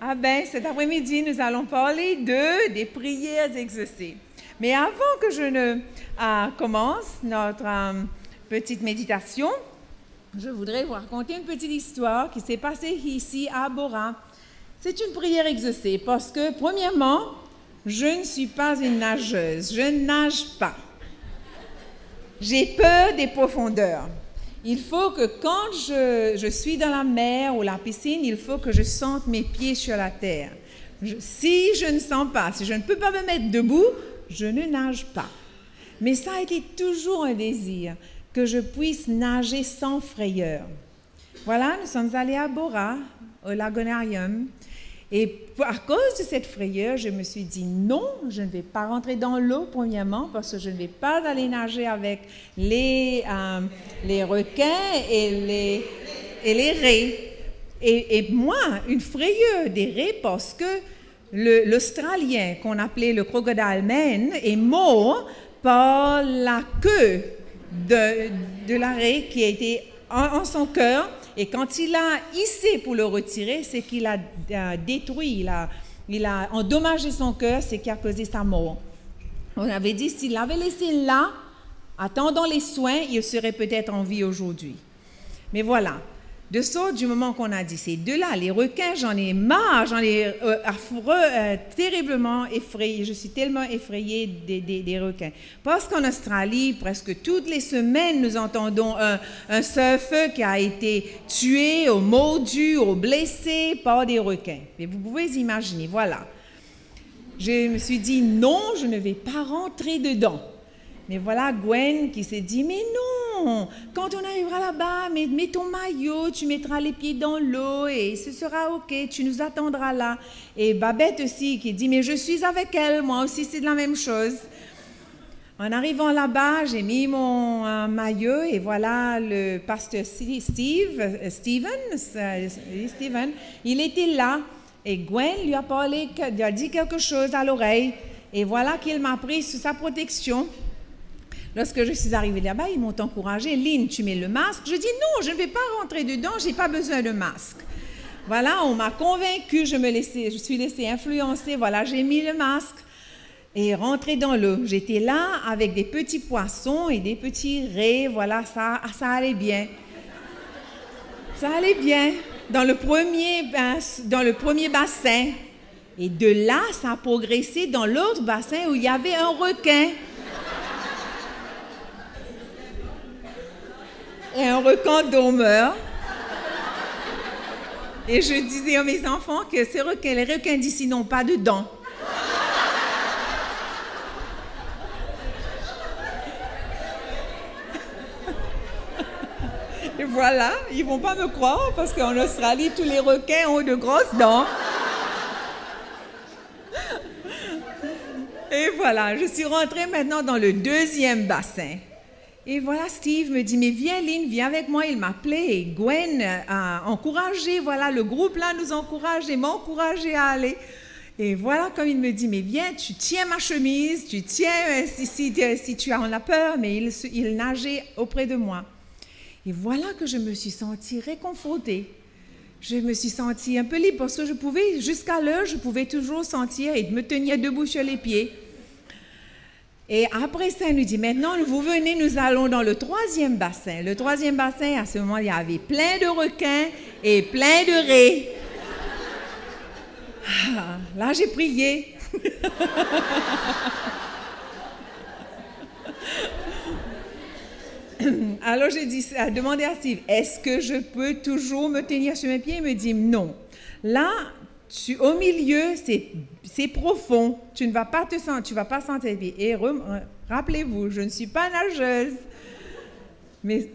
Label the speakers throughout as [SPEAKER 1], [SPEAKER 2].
[SPEAKER 1] Ah ben, cet après-midi, nous allons parler des prières exaucées. Mais avant que je ne commence notre petite méditation, je voudrais vous raconter une petite histoire qui s'est passée ici à Bora. C'est une prière exaucée parce que, premièrement, je ne suis pas une nageuse, je ne nage pas. J'ai peur des profondeurs. Il faut que quand je suis dans la mer ou la piscine, il faut que je sente mes pieds sur la terre. Si je ne sens pas, si je ne peux pas me mettre debout, je ne nage pas. Mais ça a été toujours un désir que je puisse nager sans frayeur. Voilà, nous sommes allés à Bora, au Lagonarium. Et à cause de cette frayeur, je me suis dit non, je ne vais pas rentrer dans l'eau premièrement parce que je ne vais pas aller nager avec les requins et les raies. Et moi, une frayeur des raies parce que l'Australien qu'on appelait le crocodile man est mort par la queue de la raie qui a été en son cœur. Et quand il a hissé pour le retirer, c'est qu'il a détruit, il a endommagé son cœur, c'est qui a causé sa mort. On avait dit, s'il l'avait laissé là, attendant les soins, il serait peut-être en vie aujourd'hui. Mais voilà, de sorte du moment qu'on a dit ces deux-là, les requins, j'en ai marre, j'en ai affreux, terriblement effrayé. Je suis tellement effrayée des requins. Parce qu'en Australie, presque toutes les semaines, nous entendons un surfeur qui a été tué, ou mordu, ou blessé par des requins. Mais vous pouvez imaginer, voilà. Je me suis dit, non, je ne vais pas rentrer dedans. Mais voilà Gwen qui s'est dit, mais non, quand on arrivera là-bas, mets ton maillot, tu mettras les pieds dans l'eau et ce sera OK, tu nous attendras là. Et Babette aussi qui dit, mais je suis avec elle, moi aussi c'est la même chose. En arrivant là-bas, j'ai mis mon maillot et voilà le pasteur Steven, il était là et Gwen lui a dit quelque chose à l'oreille et voilà qu'il m'a pris sous sa protection. Lorsque je suis arrivée là-bas, ils m'ont encouragée. Lynn, tu mets le masque? Je dis non, je ne vais pas rentrer dedans, je n'ai pas besoin de masque. Voilà, on m'a convaincue, je suis laissée influencer. Voilà, j'ai mis le masque et rentrée dans l'eau. J'étais là avec des petits poissons et des petits raies. Voilà, ça allait bien. Ça allait bien dans le premier bassin. Et de là, ça a progressé dans l'autre bassin où il y avait un requin. Et un requin dormeur. Et je disais à mes enfants que les requins d'ici n'ont pas de dents. Et voilà, ils ne vont pas me croire parce qu'en Australie, tous les requins ont de grosses dents. Et voilà, je suis rentrée maintenant dans le deuxième bassin. Et voilà, Steve me dit, mais viens Lynn, viens avec moi. Il m'appelait et Gwen a encouragé, voilà, le groupe là nous encourage et m'a encouragé à aller. Et voilà, comme il me dit, mais viens, tu tiens ma chemise, tu tiens si tu en as peur, mais il nageait auprès de moi. Et voilà que je me suis sentie réconfortée. Je me suis sentie un peu libre parce que jusqu'à l'heure, je pouvais toujours sentir et me tenir debout sur les pieds. Et après ça, il nous dit, maintenant, vous venez, nous allons dans le troisième bassin. Le troisième bassin, à ce moment, il y avait plein de requins et plein de raies. Là, j'ai prié. Alors, j'ai demandé à Steve, est-ce que je peux toujours me tenir sur mes pieds? Il me dit, non. Là, au milieu, c'est profond. Tu ne vas pas sentir tes pieds. Et rappelez-vous, je ne suis pas nageuse. Mais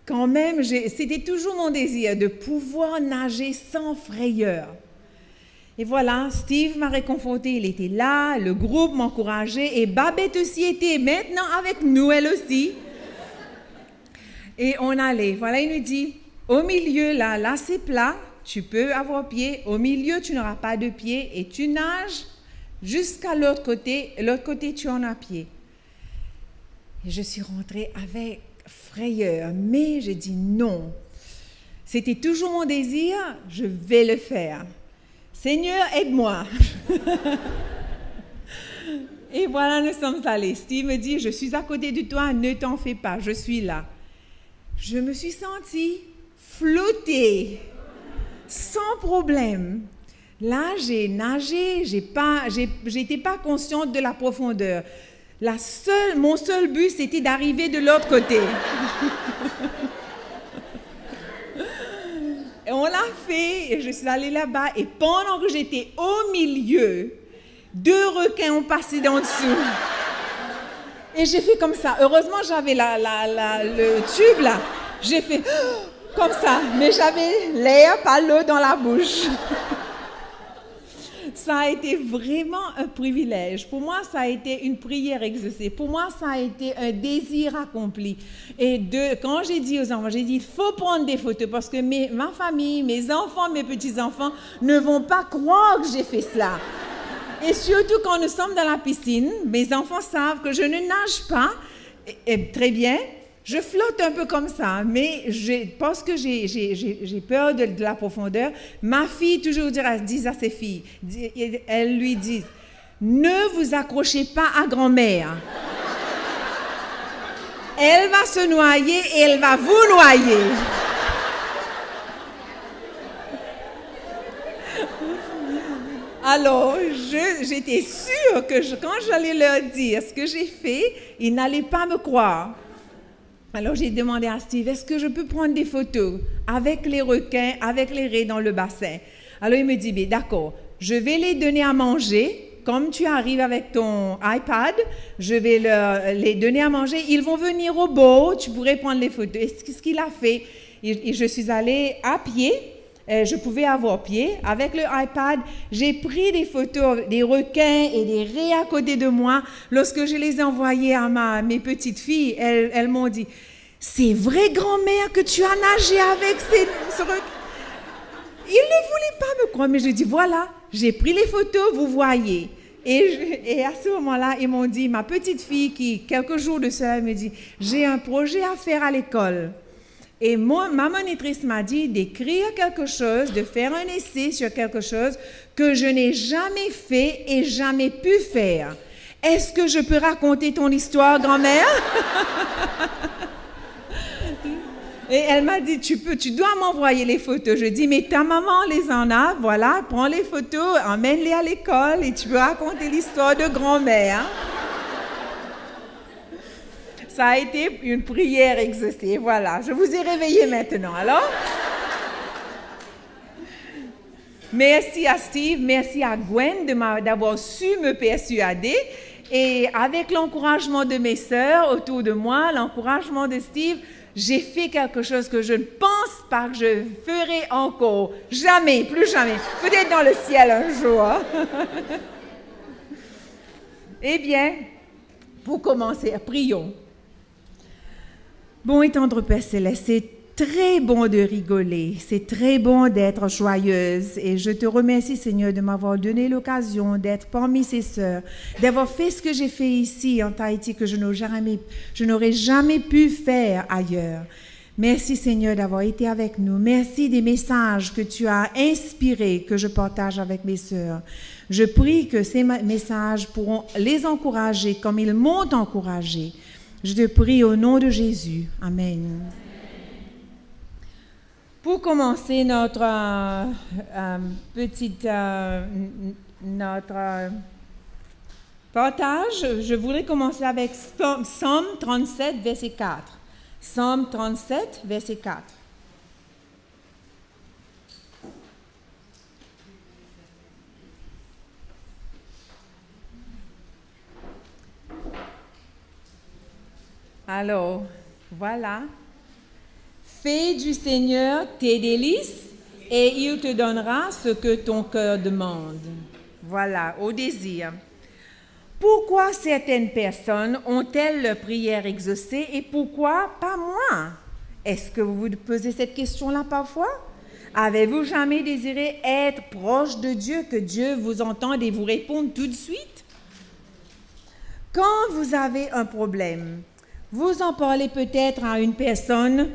[SPEAKER 1] quand même, c'était toujours mon désir de pouvoir nager sans frayeur. Et voilà, Steve m'a réconforté. Il était là, le groupe m'encourageait. Et Babette aussi était maintenant avec nous, elle aussi. Et on allait. Voilà, il nous dit, au milieu, là c'est plat. Tu peux avoir pied, au milieu tu n'auras pas de pied et tu nages jusqu'à l'autre côté tu en as pied. Et je suis rentrée avec frayeur, mais j'ai dit non. C'était toujours mon désir, je vais le faire. Seigneur, aide-moi. Et voilà, nous sommes allés. Steve me dit, je suis à côté de toi, ne t'en fais pas, je suis là. Je me suis sentie flotter, sans problème. Là, j'ai nagé, j'étais pas consciente de la profondeur. Mon seul but, c'était d'arriver de l'autre côté. Et on l'a fait, et je suis allée là-bas, et pendant que j'étais au milieu, 2 requins ont passé d'en dessous. Et j'ai fait comme ça. Heureusement, j'avais le tube là. J'ai fait comme ça, mais j'avais l'air, pas l'eau dans la bouche. Ça a été vraiment un privilège. Pour moi, ça a été une prière exaucée. Pour moi, ça a été un désir accompli. Et quand j'ai dit aux enfants, j'ai dit, il faut prendre des photos parce que ma famille, mes enfants, mes petits-enfants ne vont pas croire que j'ai fait cela. Et surtout quand nous sommes dans la piscine, mes enfants savent que je ne nage pas très bien. Je flotte un peu comme ça, mais parce que j'ai peur de la profondeur, ma fille toujours dit à ses filles, elle lui dit, ne vous accrochez pas à grand-mère. Elle va se noyer et elle va vous noyer. Alors, j'étais sûre que quand j'allais leur dire ce que j'ai fait, ils n'allaient pas me croire. Alors, j'ai demandé à Steve, est-ce que je peux prendre des photos avec les requins, avec les raies dans le bassin? Alors, il me dit, d'accord, je vais les donner à manger. Comme tu arrives avec ton iPad, je vais les donner à manger. Ils vont venir au bord, tu pourrais prendre les photos. Et ce qu'il a fait, je suis allée à pied. Je pouvais avoir pied. Avec le iPad, j'ai pris des photos des requins et des raies à côté de moi. Lorsque je les ai envoyées à mes petites filles, elles m'ont dit, c'est vrai, grand-mère, que tu as nagé avec ce requin. Ils ne voulaient pas me croire, mais je dis, voilà, j'ai pris les photos, vous voyez. Et à ce moment-là, ils m'ont dit, ma petite fille, qui quelques jours de cela, elle me dit, j'ai un projet à faire à l'école. Et ma monitrice m'a dit d'écrire quelque chose, de faire un essai sur quelque chose que je n'ai jamais fait et jamais pu faire. Est-ce que je peux raconter ton histoire, grand-mère? Et elle m'a dit, tu dois m'envoyer les photos. Je dis, mais ta maman les en a, voilà, prends les photos, emmène-les à l'école et tu peux raconter l'histoire de grand-mère. Ça a été une prière exaucée. Voilà, je vous ai réveillé maintenant. Alors, merci à Steve, merci à Gwen d'avoir su me persuader. Et avec l'encouragement de mes sœurs autour de moi, l'encouragement de Steve, j'ai fait quelque chose que je ne pense pas que je ferai encore. Jamais, plus jamais. Peut-être dans le ciel un jour. Eh bien, pour commencer, prions. Bon et tendre Père Céleste, c'est très bon de rigoler, c'est très bon d'être joyeuse et je te remercie Seigneur de m'avoir donné l'occasion d'être parmi ces sœurs, d'avoir fait ce que j'ai fait ici en Tahiti que je n'aurais jamais pu faire ailleurs. Merci Seigneur d'avoir été avec nous, merci des messages que tu as inspirés que je partage avec mes sœurs. Je prie que ces messages pourront les encourager comme ils m'ont encouragé. Je te prie au nom de Jésus. Amen. Pour commencer notre partage, je voudrais commencer avec Psaume 37, verset 4. Psaume 37, verset 4. Alors, voilà. Fais du Seigneur tes délices et il te donnera ce que ton cœur demande. Voilà, au désir. Pourquoi certaines personnes ont-elles leur prière exaucée et pourquoi pas moi? Est-ce que vous vous posez cette question-là parfois? Avez-vous jamais désiré être proche de Dieu, que Dieu vous entende et vous réponde tout de suite? Quand vous avez un problème, vous en parlez peut-être à une personne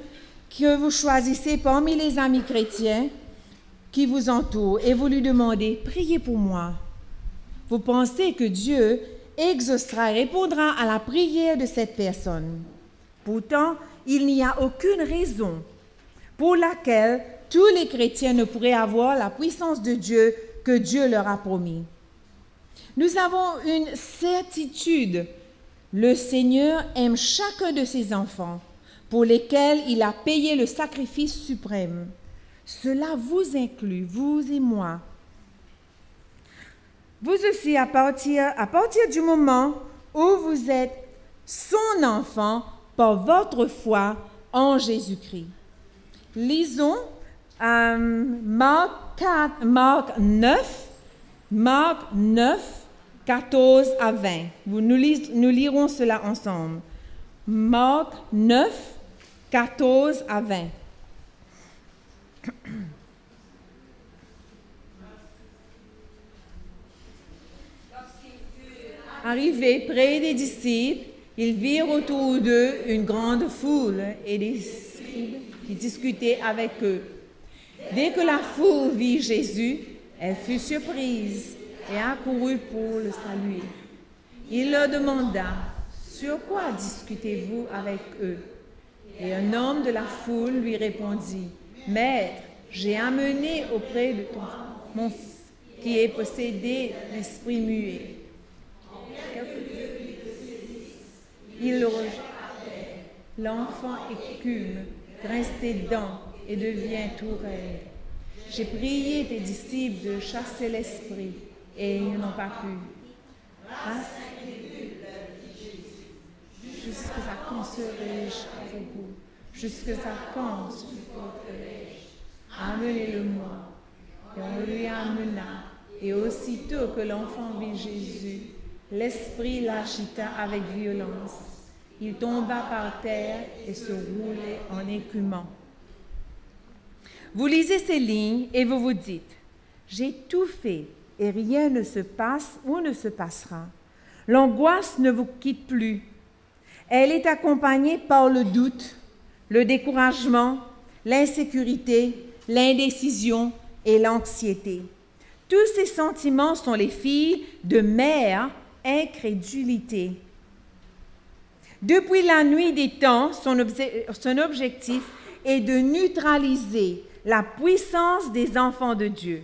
[SPEAKER 1] que vous choisissez parmi les amis chrétiens qui vous entoure et vous lui demandez « Priez pour moi », vous pensez que Dieu exaucera et répondra à la prière de cette personne. Pourtant, il n'y a aucune raison pour laquelle tous les chrétiens ne pourraient avoir la puissance de Dieu que Dieu leur a promis. Nous avons une certitude. Le Seigneur aime chacun de ses enfants pour lesquels il a payé le sacrifice suprême. Cela vous inclut, vous et moi. Vous aussi, à partir du moment où vous êtes son enfant par votre foi en Jésus-Christ. Lisons Marc 9, 14 à 20. Nous lirons cela ensemble. Marc 9, 14 à 20. Arrivés près des disciples, ils virent autour d'eux une grande foule et des scribes qui discutaient avec eux. Dès que la foule vit Jésus, elle fut surprise et accourut pour le saluer. Il leur demanda « Sur quoi discutez-vous avec eux ?» Et un homme de la foule lui répondit « Maître, j'ai amené auprès de mon fils qui est possédé d'esprit muet. » Il le rejette. L'enfant écume, grince des dents et devient tout raide. J'ai prié tes disciples de chasser l'esprit et ils n'ont pas pu. Jusqu'à quand serai-je avec vous? Jusqu'à quand supporterai-je? Amenez-le-moi. Et on lui amena. Et aussitôt que l'enfant vit Jésus, l'esprit l'agita avec violence. Il tomba par terre et se roulait en écumant. Vous lisez ces lignes et vous vous dites, « J'ai tout fait et rien ne se passe ou ne se passera. » L'angoisse ne vous quitte plus. Elle est accompagnée par le doute, le découragement, l'insécurité, l'indécision et l'anxiété. Tous ces sentiments sont les filles de mère incrédulité. Depuis la nuit des temps, son objectif est de neutraliser la puissance des enfants de Dieu.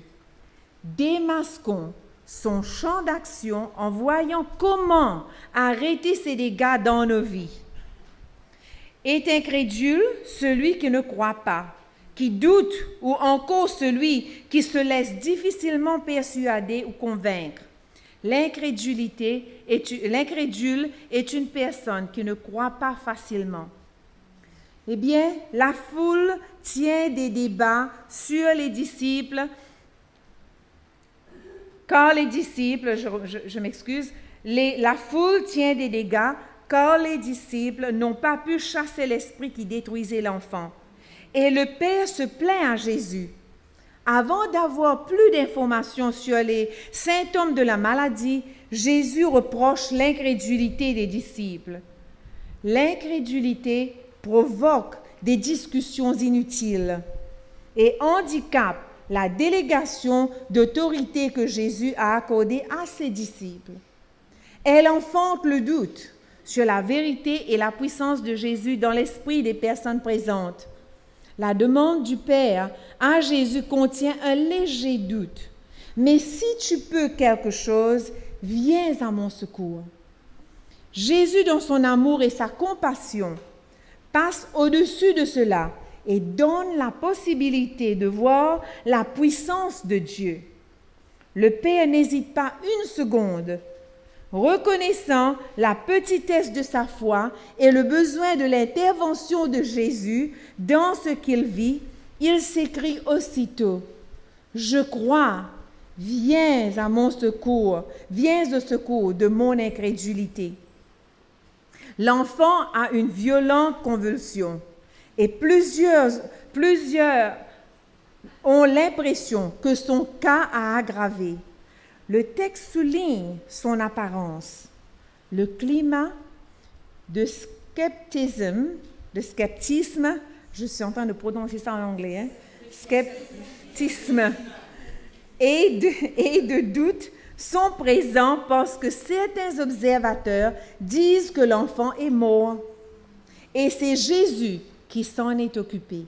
[SPEAKER 1] Démasquons son champ d'action en voyant comment arrêter ces dégâts dans nos vies. Est incrédule celui qui ne croit pas, qui doute ou encore celui qui se laisse difficilement persuader ou convaincre. L'incrédule est une personne qui ne croit pas facilement. Eh bien, la foule tient des débats sur les disciples, car les disciples, je m'excuse, la foule tient des dégâts car les disciples n'ont pas pu chasser l'esprit qui détruisait l'enfant. Et le Père se plaint à Jésus. Avant d'avoir plus d'informations sur les symptômes de la maladie, Jésus reproche l'incrédulité des disciples. L'incrédulité provoque des discussions inutiles et handicape la délégation d'autorité que Jésus a accordée à ses disciples. Elle enfante le doute sur la vérité et la puissance de Jésus dans l'esprit des personnes présentes. La demande du Père à Jésus contient un léger doute. Mais si tu peux quelque chose, viens à mon secours. Jésus, dans son amour et sa compassion, passe au-dessus de cela et donne la possibilité de voir la puissance de Dieu. Le Père n'hésite pas une seconde. Reconnaissant la petitesse de sa foi et le besoin de l'intervention de Jésus dans ce qu'il vit, il s'écrie aussitôt, « Je crois, viens à mon secours, viens au secours de mon incrédulité. » L'enfant a une violente convulsion et plusieurs ont l'impression que son cas a aggravé. Le texte souligne son apparence. Le climat de sceptisme, je suis en train de prononcer ça en anglais, scepticisme et de doute sont présents parce que certains observateurs disent que l'enfant est mort. Et c'est Jésus qui s'en est occupé.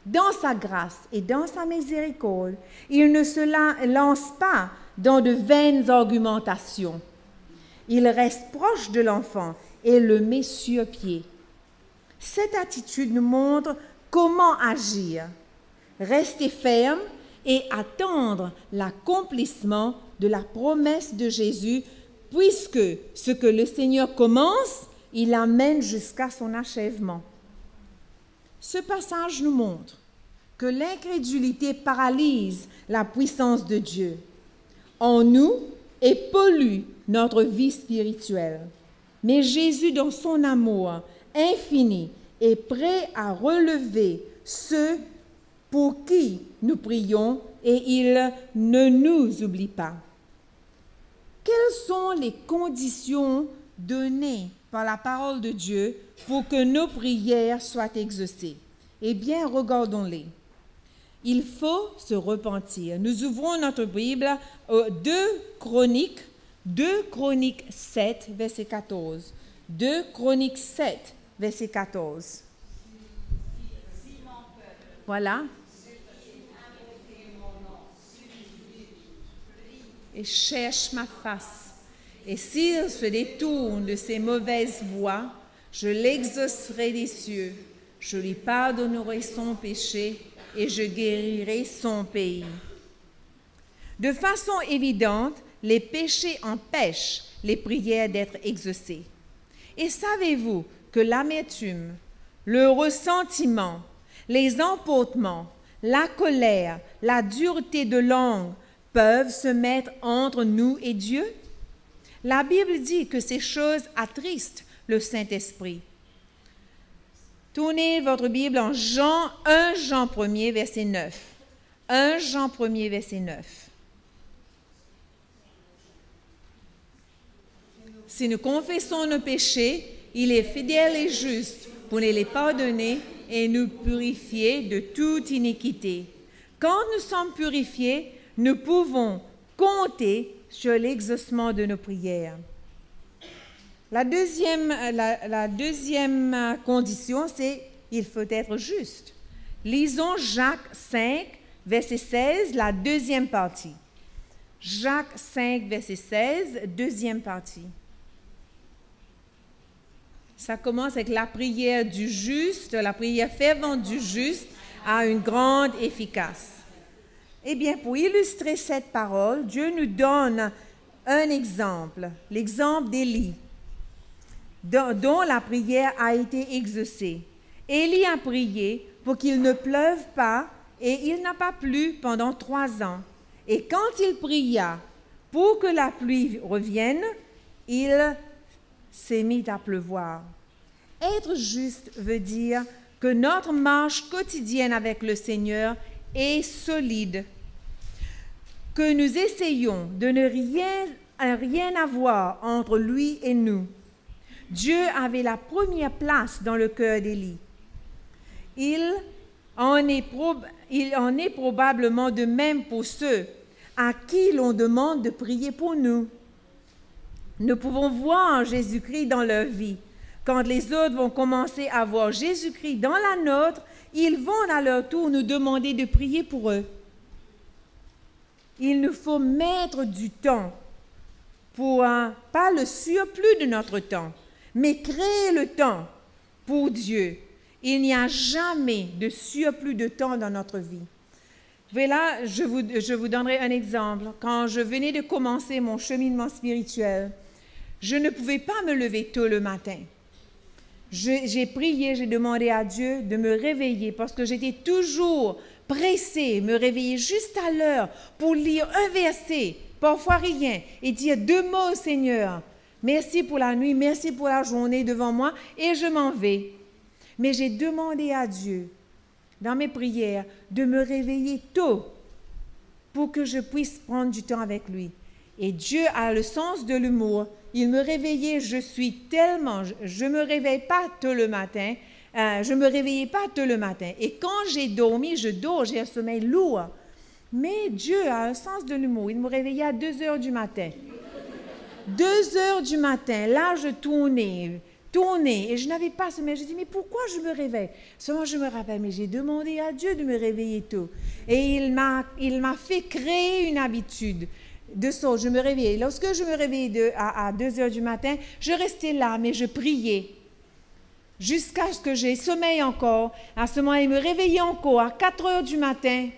[SPEAKER 1] Dans sa grâce et dans sa miséricorde, il ne se lance pas dans de vaines argumentations. Il reste proche de l'enfant et le met sur pied. Cette attitude nous montre comment agir. Rester ferme et attendre l'accomplissement de la promesse de Jésus, puisque ce que le Seigneur commence, il amène jusqu'à son achèvement. Ce passage nous montre que l'incrédulité paralyse la puissance de Dieu en nous et pollue notre vie spirituelle. Mais Jésus, dans son amour infini, est prêt à relever ceux pour qui nous prions et il ne nous oublie pas. Quelles sont les conditions données par la parole de Dieu pour que nos prières soient exaucées? Eh bien, regardons-les. Il faut se repentir. Nous ouvrons notre Bible aux 2 Chroniques 7, verset 14. 2 Chroniques 7, verset 14. Voilà. Et cherche ma face. Et s'il se détourne de ses mauvaises voies, je l'exaucerai des cieux. Je lui pardonnerai son péché et je guérirai son pays. De façon évidente, les péchés empêchent les prières d'être exaucées. Et savez-vous que l'amertume, le ressentiment, les emportements, la colère, la dureté de langue peuvent se mettre entre nous et Dieu? La Bible dit que ces choses attristent le Saint-Esprit. Tournez votre Bible en 1 Jean 1er, verset 9. 1 Jean 1er, verset 9. Si nous confessons nos péchés, il est fidèle et juste pour nous les pardonner et nous purifier de toute iniquité. Quand nous sommes purifiés, nous pouvons compter sur l'exaucement de nos prières. La deuxième condition, c'est qu'il faut être juste. Lisons Jacques 5, verset 16, la deuxième partie. Jacques 5, verset 16, deuxième partie. Ça commence avec la prière du juste, la prière fervente du juste a une grande efficace. Eh bien, pour illustrer cette parole, Dieu nous donne un exemple, l'exemple d'Élie, dont la prière a été exaucée. Élie a prié pour qu'il ne pleuve pas et il n'a pas plu pendant 3 ans. Et quand il pria pour que la pluie revienne, il s'est mis à pleuvoir. Être juste veut dire que notre marche quotidienne avec le Seigneur est solide, que nous essayons de ne rien avoir entre lui et nous. Dieu avait la première place dans le cœur d'Élie. Il en est probablement de même pour ceux à qui l'on demande de prier pour nous. Nous pouvons voir Jésus-Christ dans leur vie. Quand les autres vont commencer à voir Jésus-Christ dans la nôtre, ils vont à leur tour nous demander de prier pour eux. Il nous faut mettre du temps pour, pas le surplus de notre temps, mais créer le temps pour Dieu. Il n'y a jamais de surplus de temps dans notre vie. Voilà, je vous donnerai un exemple. Quand je venais de commencer mon cheminement spirituel, je ne pouvais pas me lever tôt le matin. J'ai prié, j'ai demandé à Dieu de me réveiller parce que j'étais toujours pressée, me réveiller juste à l'heure pour lire un verset, parfois rien, et dire 2 mots au Seigneur. Merci pour la nuit, merci pour la journée devant moi, et je m'en vais. Mais j'ai demandé à Dieu, dans mes prières, de me réveiller tôt pour que je puisse prendre du temps avec lui. Et Dieu a le sens de l'humour. Il me réveillait, je me réveille pas tôt le matin, je me réveillais pas tôt le matin. Et quand j'ai dormi, je dors, j'ai un sommeil lourd. Mais Dieu a un sens de l'humour. Il me réveillait à 2 heures du matin. 2 heures du matin, là, je tournais, et je n'avais pas sommeil. Je dis, mais pourquoi je me réveille? Seulement, je me rappelle, mais j'ai demandé à Dieu de me réveiller tôt. Et il m'a fait créer une habitude. De sorte, je me réveillais. Lorsque je me réveillais à 2 heures du matin, je restais là, mais je priais. Jusqu'à ce que j'ai sommeil encore. À ce moment-là, il me réveillait encore à 4 heures du matin.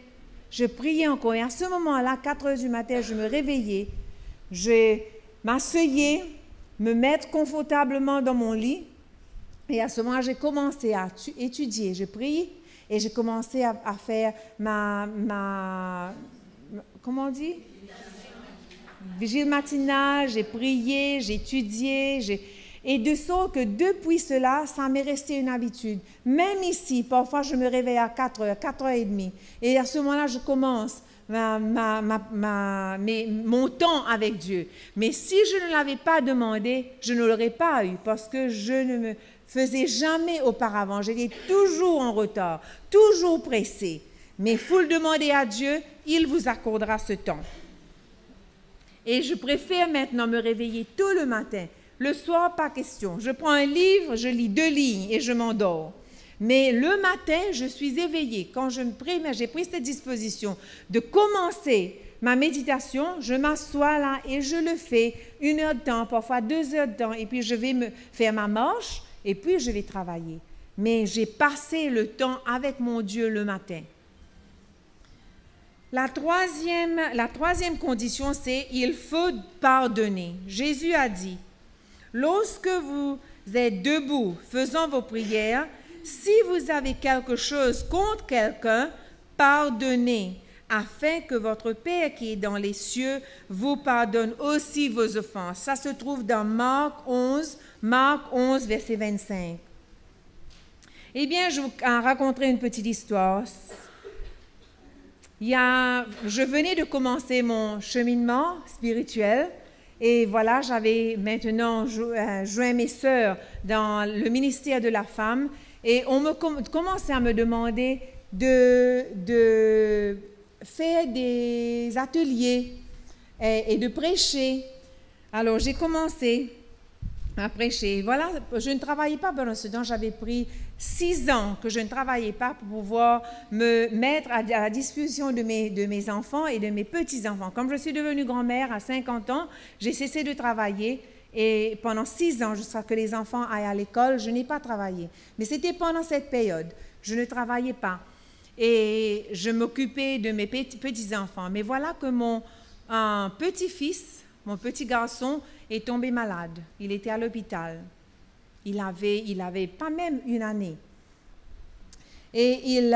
[SPEAKER 1] Je priais encore. Et à ce moment-là, 4 heures du matin, je me réveillais. Je m'asseyais, me mettre confortablement dans mon lit. Et à ce moment-là, j'ai commencé à étudier. Je priais et j'ai commencé à faire comment on dit? Vigile matinale, j'ai prié, j'ai étudié, et de sorte que depuis cela, ça m'est resté une habitude. Même ici, parfois, je me réveille à 4 heures, 4 heures et demie. Et à ce moment-là, je commence mon temps avec Dieu. Mais si je ne l'avais pas demandé, je ne l'aurais pas eu parce que je ne me faisais jamais auparavant. J'étais toujours en retard, toujours pressée. Mais il faut le demander à Dieu, il vous accordera ce temps. Et je préfère maintenant me réveiller tôt le matin. Le soir, pas question. Je prends un livre, je lis 2 lignes et je m'endors. Mais le matin, je suis éveillée. Quand j'ai pris cette disposition de commencer ma méditation, je m'assois là et je le fais 1 heure de temps, parfois 2 heures de temps, et puis je vais me faire ma marche et puis je vais travailler. Mais j'ai passé le temps avec mon Dieu le matin. La troisième condition, c'est il faut pardonner. Jésus a dit, lorsque vous êtes debout faisant vos prières, si vous avez quelque chose contre quelqu'un, pardonnez, afin que votre Père qui est dans les cieux vous pardonne aussi vos offenses. Ça se trouve dans Marc 11, verset 25. Eh bien, je vous raconterai une petite histoire. Je venais de commencer mon cheminement spirituel et voilà, j'avais maintenant joint mes sœurs dans le ministère de la femme et on commençait à me demander de faire des ateliers et de prêcher. Alors, j'ai commencé à prêcher. Voilà, je ne travaillais pas pendant ce temps. J'avais pris 6 ans que je ne travaillais pas pour pouvoir me mettre à la disposition de mes enfants et de mes petits-enfants. Comme je suis devenue grand-mère à 50 ans, j'ai cessé de travailler et pendant 6 ans, jusqu'à ce que les enfants aillent à l'école, je n'ai pas travaillé. Mais c'était pendant cette période. Je ne travaillais pas et je m'occupais de mes petits-enfants. Mais voilà que mon petit-fils, mon petit garçon, est tombé malade. Il était à l'hôpital. Il avait pas même 1 année. Et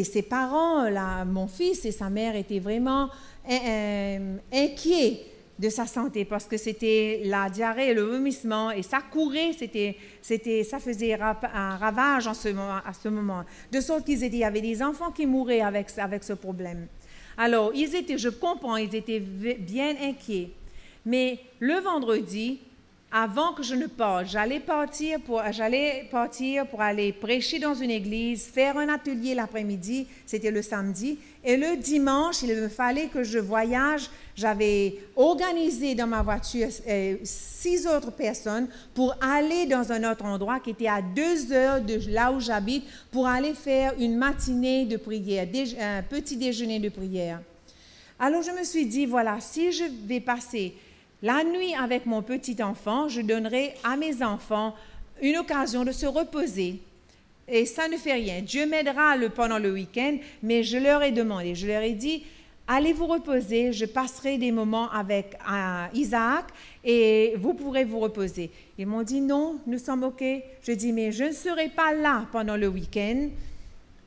[SPEAKER 1] ses parents, mon fils et sa mère étaient vraiment inquiets de sa santé parce que c'était la diarrhée et le vomissement et ça courait, ça faisait un ravage à ce moment. De sorte qu'il y avait des enfants qui mouraient avec ce problème. Alors, je comprends, ils étaient bien inquiets. Mais le vendredi, avant que je ne parte, j'allais partir pour aller prêcher dans une église, faire un atelier l'après-midi, c'était le samedi, et le dimanche, il me fallait que je voyage. J'avais organisé dans ma voiture 6 autres personnes pour aller dans un autre endroit qui était à 2 heures de là où j'habite pour aller faire une matinée de prière, un petit déjeuner de prière. Alors je me suis dit, voilà, si je vais passer la nuit avec mon petit enfant, je donnerai à mes enfants une occasion de se reposer. Et ça ne fait rien. Dieu m'aidera pendant le week-end, mais je leur ai demandé, je leur ai dit, allez vous reposer, je passerai des moments avec Isaac et vous pourrez vous reposer. Ils m'ont dit, non, nous sommes OK. Je dis, mais je ne serai pas là pendant le week-end,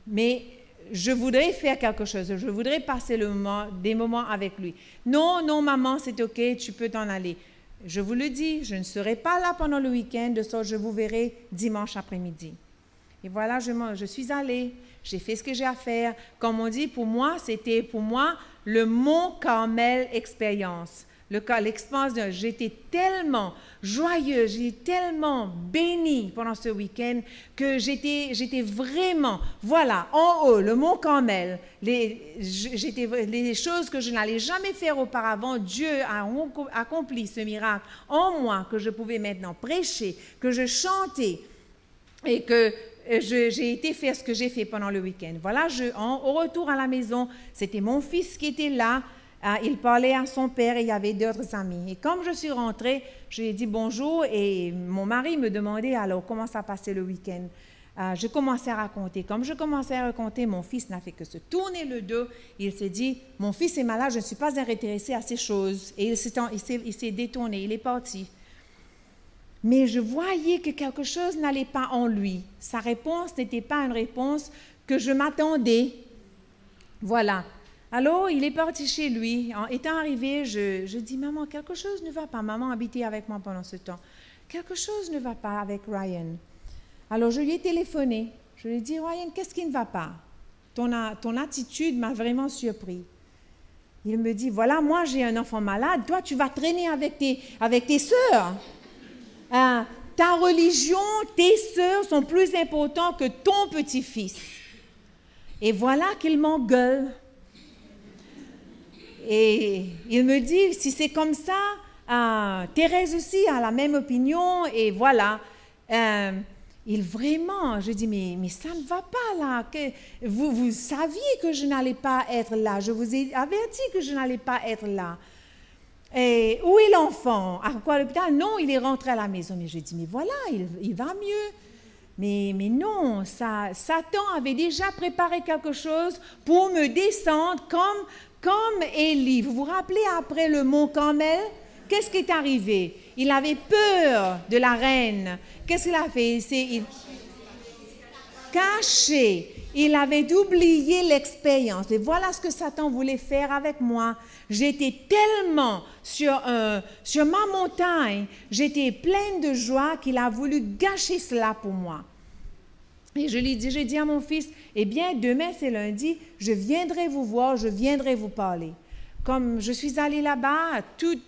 [SPEAKER 1] mais je voudrais faire quelque chose, je voudrais passer des moments avec lui. Non, non, maman, c'est OK, tu peux t'en aller. Je vous le dis, je ne serai pas là pendant le week-end, de sorte que je vous verrai dimanche après-midi. Et voilà, je suis allée, j'ai fait ce que j'ai à faire. Comme on dit, c'était pour moi le Mont Carmel expérience. l'expérience, j'étais tellement joyeuse, j'étais tellement bénie pendant ce week-end que j'étais vraiment, voilà, en haut, le mont Carmel, les choses que je n'allais jamais faire auparavant, Dieu a accompli ce miracle en moi, que je pouvais maintenant prêcher, que je chantais et que j'ai été faire ce que j'ai fait pendant le week-end. Voilà, au retour à la maison, c'était mon fils qui était là. Il parlait à son père et il y avait d'autres amis. Et comme je suis rentrée, je lui ai dit bonjour et mon mari me demandait alors comment ça passait le week-end. Je commençais à raconter. Comme je commençais à raconter, mon fils n'a fait que se tourner le dos. Il s'est dit, mon fils est malade, je ne suis pas intéressée à ces choses. Et il s'est détourné, il est parti. Mais je voyais que quelque chose n'allait pas en lui. Sa réponse n'était pas une réponse que je m'attendais. Voilà. Alors, il est parti chez lui. Étant arrivé, je dis, maman, quelque chose ne va pas. Maman habitait avec moi pendant ce temps. Quelque chose ne va pas avec Ryan. Alors, je lui ai téléphoné. Je lui ai dit, Ryan, qu'est-ce qui ne va pas? Ton attitude m'a vraiment surpris. Il me dit, voilà, moi, j'ai un enfant malade. Toi, tu vas traîner avec tes sœurs. Ta religion, tes sœurs sont plus importantes que ton petit-fils. Et voilà qu'il m'engueule. Et il me dit, si c'est comme ça, Thérèse aussi a la même opinion, et voilà. Je dis, mais ça ne va pas là. Vous saviez que je n'allais pas être là. Je vous ai averti que je n'allais pas être là. Et où est l'enfant? À quoi l'hôpital? Non, il est rentré à la maison. Mais je dis, mais voilà, il va mieux. Mais non, Satan avait déjà préparé quelque chose pour me descendre comme Élie. Vous vous rappelez après le mont Carmel? Qu'est-ce qui est arrivé? Il avait peur de la reine. Qu'est-ce qu'il a fait? Il caché. Il avait oublié l'expérience. Et voilà ce que Satan voulait faire avec moi. J'étais tellement sur ma montagne, j'étais pleine de joie qu'il a voulu gâcher cela pour moi. Et j'ai dit à mon fils, eh bien, demain c'est lundi, je viendrai vous voir, je viendrai vous parler. Comme je suis allée là-bas, toute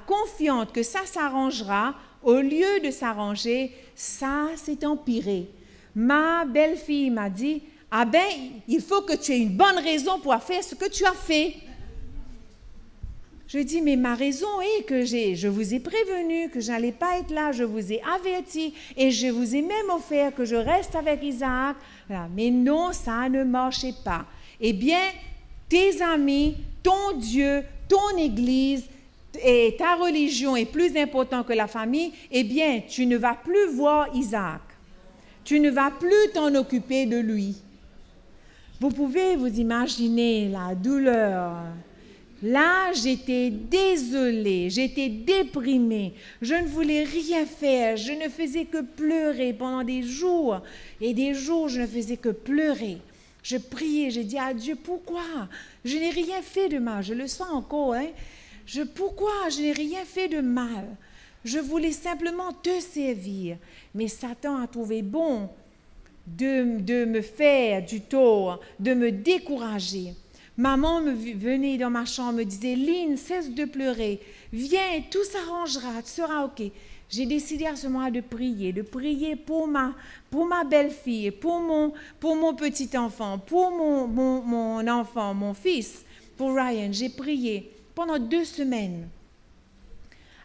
[SPEAKER 1] confiante que ça s'arrangera, au lieu de s'arranger, ça s'est empiré. Ma belle-fille m'a dit, ah ben, il faut que tu aies une bonne raison pour faire ce que tu as fait. Je dis, mais ma raison est que je vous ai prévenu que je n'allais pas être là, je vous ai averti et je vous ai même offert que je reste avec Isaac. Voilà. Mais non, ça ne marchait pas. Eh bien, tes amis, ton Dieu, ton Église et ta religion est plus important que la famille, eh bien, tu ne vas plus voir Isaac. Tu ne vas plus t'en occuper de lui. Vous pouvez vous imaginer la douleur. Là, j'étais désolée, j'étais déprimée, je ne voulais rien faire, je ne faisais que pleurer pendant des jours et des jours, je ne faisais que pleurer. Je priais, j'ai dit à Dieu, pourquoi? Je n'ai rien fait de mal, je le sens encore, hein? Pourquoi je n'ai rien fait de mal? Je voulais simplement te servir, mais Satan a trouvé bon de me faire du tort, de me décourager. Maman venait dans ma chambre, me disait, Lynn, cesse de pleurer, viens, tout s'arrangera, tu seras OK. J'ai décidé à ce moment de prier pour ma belle-fille, pour mon petit enfant, pour mon enfant, mon fils, pour Ryan. J'ai prié pendant 2 semaines.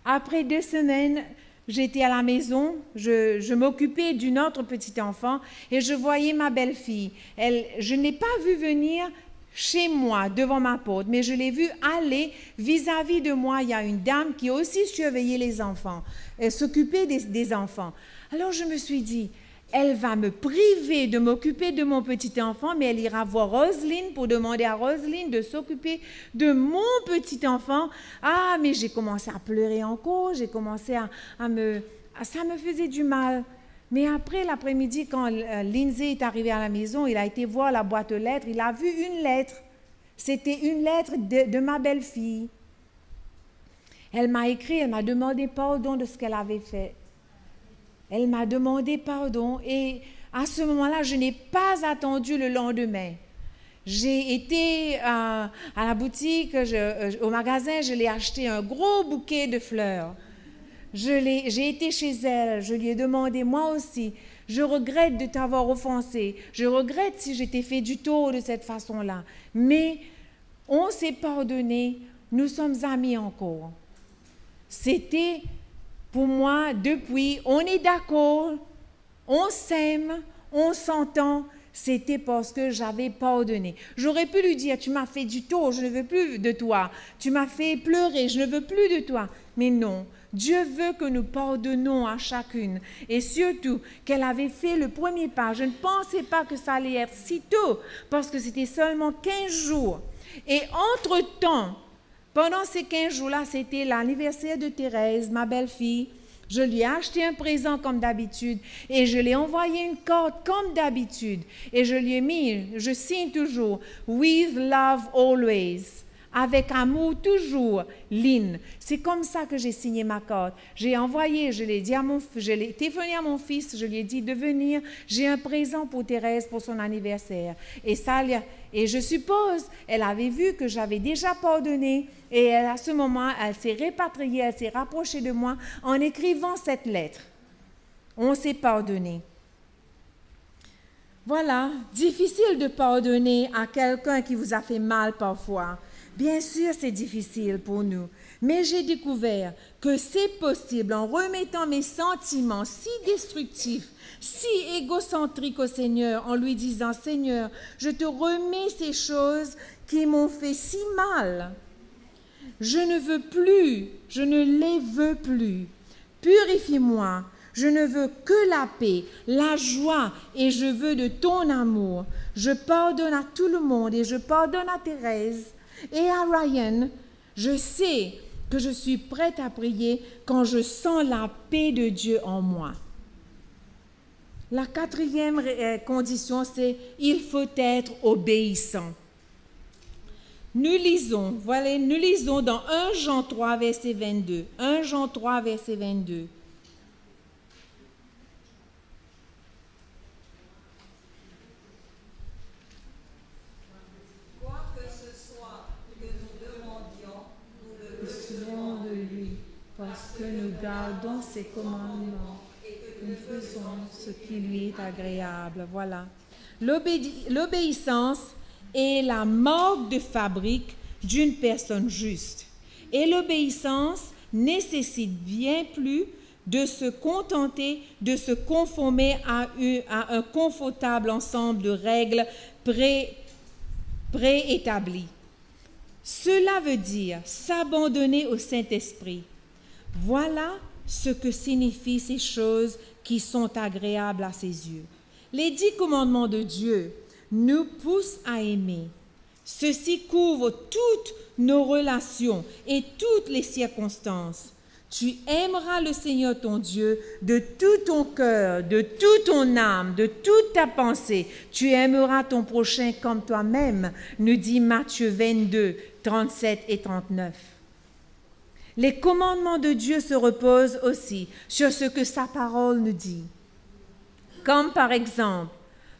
[SPEAKER 1] Après 2 semaines, j'étais à la maison, je m'occupais d'une autre petite enfant et je voyais ma belle-fille. Je ne l'ai pas vue venir chez moi, devant ma porte, mais je l'ai vue aller vis-à-vis de moi. Il y a une dame qui aussi surveillait les enfants, s'occupait des enfants. Alors je me suis dit, elle va me priver de m'occuper de mon petit enfant, mais elle ira voir Roselyne pour demander à Roselyne de s'occuper de mon petit enfant. Ah, mais j'ai commencé à pleurer encore, j'ai commencé ça me faisait du mal. Mais après l'après-midi, quand Lindsay est arrivé à la maison, il a été voir la boîte aux lettres, il a vu une lettre. C'était une lettre de ma belle-fille. Elle m'a écrit, elle m'a demandé pardon de ce qu'elle avait fait. Elle m'a demandé pardon et à ce moment-là, je n'ai pas attendu le lendemain. J'ai été à la boutique, au magasin, je lui ai acheté un gros bouquet de fleurs. J'ai été chez elle, je lui ai demandé, moi aussi, je regrette de t'avoir offensé, je regrette si je t'ai fait du tort de cette façon-là, mais on s'est pardonné, nous sommes amis encore. C'était pour moi, depuis, on est d'accord, on s'aime, on s'entend, c'était parce que j'avais pardonné. J'aurais pu lui dire, tu m'as fait du tort, je ne veux plus de toi, tu m'as fait pleurer, je ne veux plus de toi, mais non. Dieu veut que nous pardonnons à chacune. Et surtout, qu'elle avait fait le premier pas. Je ne pensais pas que ça allait être si tôt, parce que c'était seulement 15 jours. Et entre-temps, pendant ces 15 jours-là, c'était l'anniversaire de Thérèse, ma belle-fille. Je lui ai acheté un présent comme d'habitude et je lui ai envoyé une carte comme d'habitude. Et je lui ai mis, je signe toujours, « With love always ». Avec amour toujours, Lynn. C'est comme ça que j'ai signé ma carte. J'ai envoyé, je l'ai téléphoné à mon fils, je lui ai dit de venir, j'ai un présent pour Thérèse pour son anniversaire. Et je suppose, elle avait vu que j'avais déjà pardonné et à ce moment, elle s'est répatriée, elle s'est rapprochée de moi en écrivant cette lettre. On s'est pardonné. Voilà, difficile de pardonner à quelqu'un qui vous a fait mal parfois. Bien sûr, c'est difficile pour nous, mais j'ai découvert que c'est possible en remettant mes sentiments si destructifs, si égocentriques au Seigneur, en lui disant, « Seigneur, je te remets ces choses qui m'ont fait si mal. Je ne veux plus, je ne les veux plus. Purifie-moi. Je ne veux que la paix, la joie et je veux de ton amour. Je pardonne à tout le monde et je pardonne à Thérèse. Et à Ryan, je sais que je suis prête à prier quand je sens la paix de Dieu en moi. » La quatrième condition, c'est « il faut être obéissant ». Nous lisons dans 1 Jean 3, verset 22. 1 Jean 3, verset 22. Parce que nous gardons ses commandements et nous faisons ce qui lui est agréable. Voilà. L'obéissance est la marque de fabrique d'une personne juste. Et l'obéissance nécessite bien plus de se contenter, de se conformer à un confortable ensemble de règles préétablies. Cela veut dire s'abandonner au Saint-Esprit. Voilà ce que signifient ces choses qui sont agréables à ses yeux. Les 10 commandements de Dieu nous poussent à aimer. Ceci couvre toutes nos relations et toutes les circonstances. Tu aimeras le Seigneur ton Dieu de tout ton cœur, de toute ton âme, de toute ta pensée. Tu aimeras ton prochain comme toi-même, nous dit Matthieu 22, 37 et 39. Les commandements de Dieu se reposent aussi sur ce que sa parole nous dit. Comme par exemple,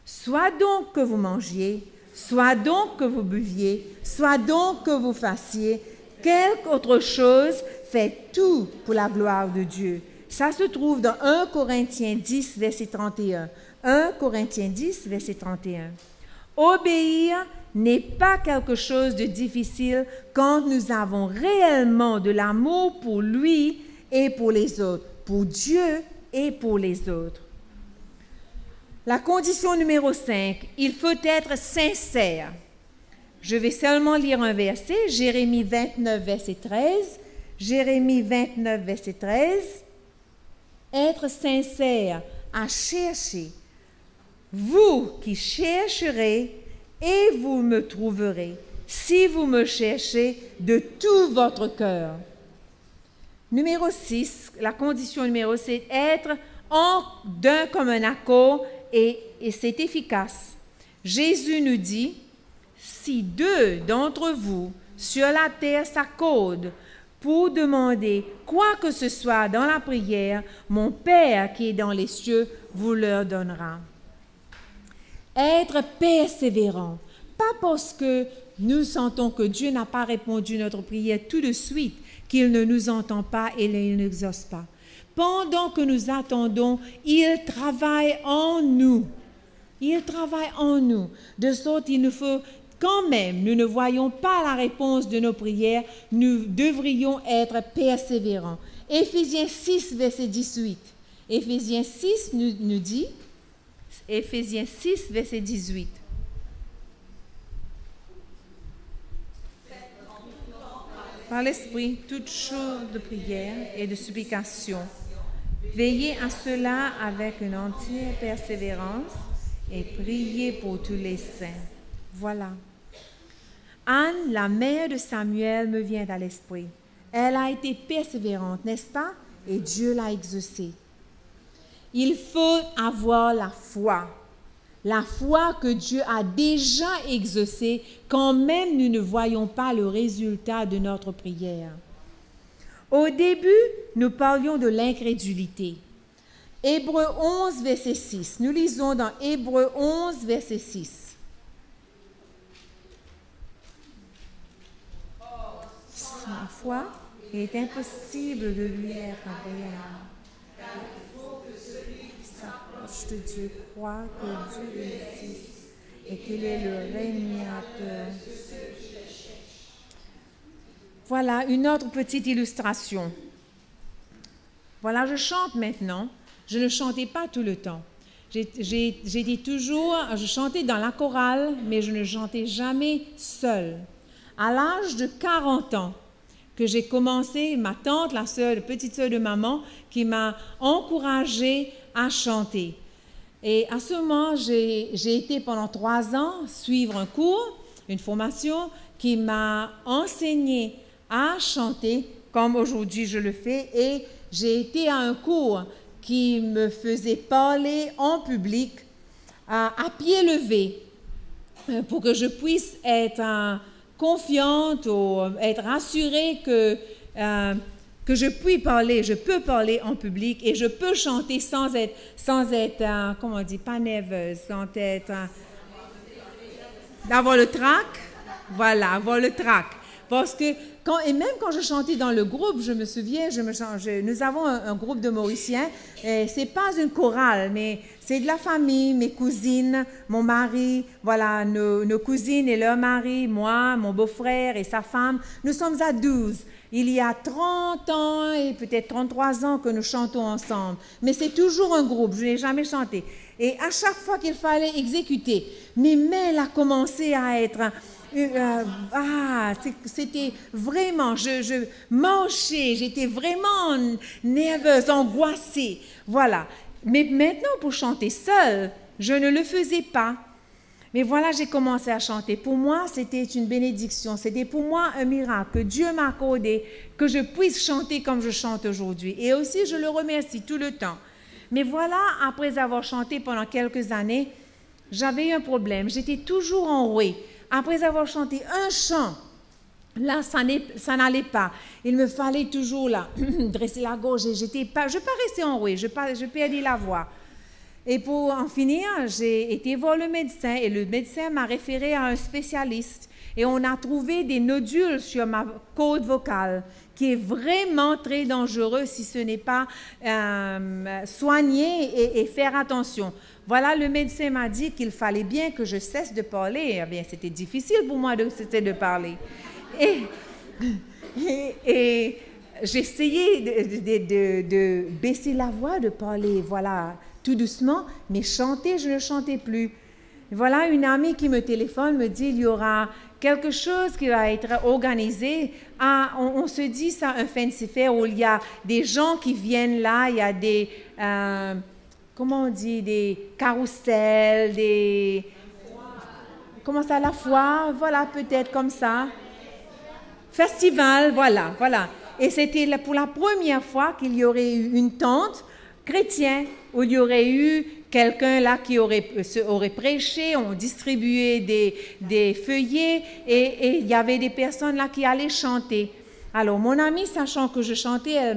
[SPEAKER 1] soit donc que vous mangiez, soit donc que vous buviez, soit donc que vous fassiez, quelque autre chose, faites tout pour la gloire de Dieu. Ça se trouve dans 1 Corinthiens 10, verset 31. 1 Corinthiens 10, verset 31. Obéir n'est pas quelque chose de difficile quand nous avons réellement de l'amour pour lui et pour les autres, pour Dieu et pour les autres. La condition numéro 5, il faut être sincère. Je vais seulement lire un verset, Jérémie 29, verset 13. Jérémie 29, verset 13. Être sincère, à chercher. Vous qui chercherez, et vous me trouverez, si vous me cherchez de tout votre cœur. Numéro 6, la condition numéro 6, être d'un commun accord et c'est efficace. Jésus nous dit, si 2 d'entre vous sur la terre s'accordent pour demander quoi que ce soit dans la prière, mon Père qui est dans les cieux vous leur donnera. Être persévérant, pas parce que nous sentons que Dieu n'a pas répondu à notre prière tout de suite qu'il ne nous entend pas et il n'exauce pas. Pendant que nous attendons, il travaille en nous. Il travaille en nous. De sorte qu'il nous faut, quand même, nous ne voyons pas la réponse de nos prières, nous devrions être persévérants. Éphésiens 6, verset 18. Éphésiens 6 nous dit, Éphésiens 6, verset 18. Par l'Esprit, toutes choses de prière et de supplication. Veillez à cela avec une entière persévérance et priez pour tous les saints. Voilà. Anne, la mère de Samuel, me vient à l'esprit. Elle a été persévérante, n'est-ce pas? Et Dieu l'a exaucée. Il faut avoir la foi. La foi que Dieu a déjà exaucée, quand même nous ne voyons pas le résultat de notre prière. Au début, nous parlions de l'incrédulité. Hébreux 11, verset 6. Nous lisons dans Hébreux 11, verset 6. Sans foi, il est impossible de lui être agréable. De Dieu croit que Dieu existe et qu'il est le régnateur. Voilà une autre petite illustration. Voilà, je chante maintenant. Je ne chantais pas tout le temps. Je chantais dans la chorale, mais je ne chantais jamais seule. À l'âge de 40 ans, que j'ai commencé, ma tante, la petite sœur de maman, qui m'a encouragée à chanter. Et à ce moment, j'ai été pendant 3 ans suivre un cours, une formation qui m'a enseigné à chanter comme aujourd'hui je le fais. Et j'ai été à un cours qui me faisait parler en public à pied levé pour que je puisse être confiante ou être rassurée que je peux parler en public et je peux chanter sans être comment on dit, pas nerveuse, sans être, d'avoir le trac, voilà, avoir le trac. Parce que, même quand je chantais dans le groupe, je me souviens, nous avons un groupe de Mauriciens, c'est pas une chorale, mais c'est de la famille, mes cousines, mon mari, voilà, nos cousines et leurs maris, moi, mon beau-frère et sa femme, nous sommes à 12. Il y a 30 ans et peut-être 33 ans que nous chantons ensemble. Mais c'est toujours un groupe, je n'ai jamais chanté. Et à chaque fois qu'il fallait exécuter, mes mains ont commencé à être... c'était vraiment... Je marchais, j'étais vraiment nerveuse, angoissée. Voilà. Mais maintenant, pour chanter seule, je ne le faisais pas. Mais voilà, j'ai commencé à chanter. Pour moi, c'était une bénédiction. C'était pour moi un miracle que Dieu m'a accordé, que je puisse chanter comme je chante aujourd'hui. Et aussi, je le remercie tout le temps. Mais voilà, après avoir chanté pendant quelques années, j'avais eu un problème. J'étais toujours enrouée. Après avoir chanté un chant, là, ça n'allait pas. Il me fallait toujours là, dresser la gorge. Je paraissais enrouée, je perdais la voix. Et pour en finir, j'ai été voir le médecin et le médecin m'a référé à un spécialiste. Et on a trouvé des nodules sur ma corde vocale, qui est vraiment très dangereux si ce n'est pas soigné et faire attention. Voilà, le médecin m'a dit qu'il fallait bien que je cesse de parler. Eh bien, c'était difficile pour moi de cesser de parler. Et j'essayais de baisser la voix, de parler, voilà, tout doucement, mais chanter, je ne chantais plus. Voilà, une amie qui me téléphone me dit, il y aura quelque chose qui va être organisé. On se dit ça, un fancy fair où il y a des gens qui viennent là, il y a des, comment on dit, des carousels, comment ça, la foire, voilà, peut-être comme ça. Festival, voilà. Et c'était pour la première fois qu'il y aurait eu une tente chrétienne où il y aurait eu quelqu'un là qui aurait prêché, on distribuait des feuillets et il y avait des personnes là qui allaient chanter. Alors, mon amie, sachant que je chantais,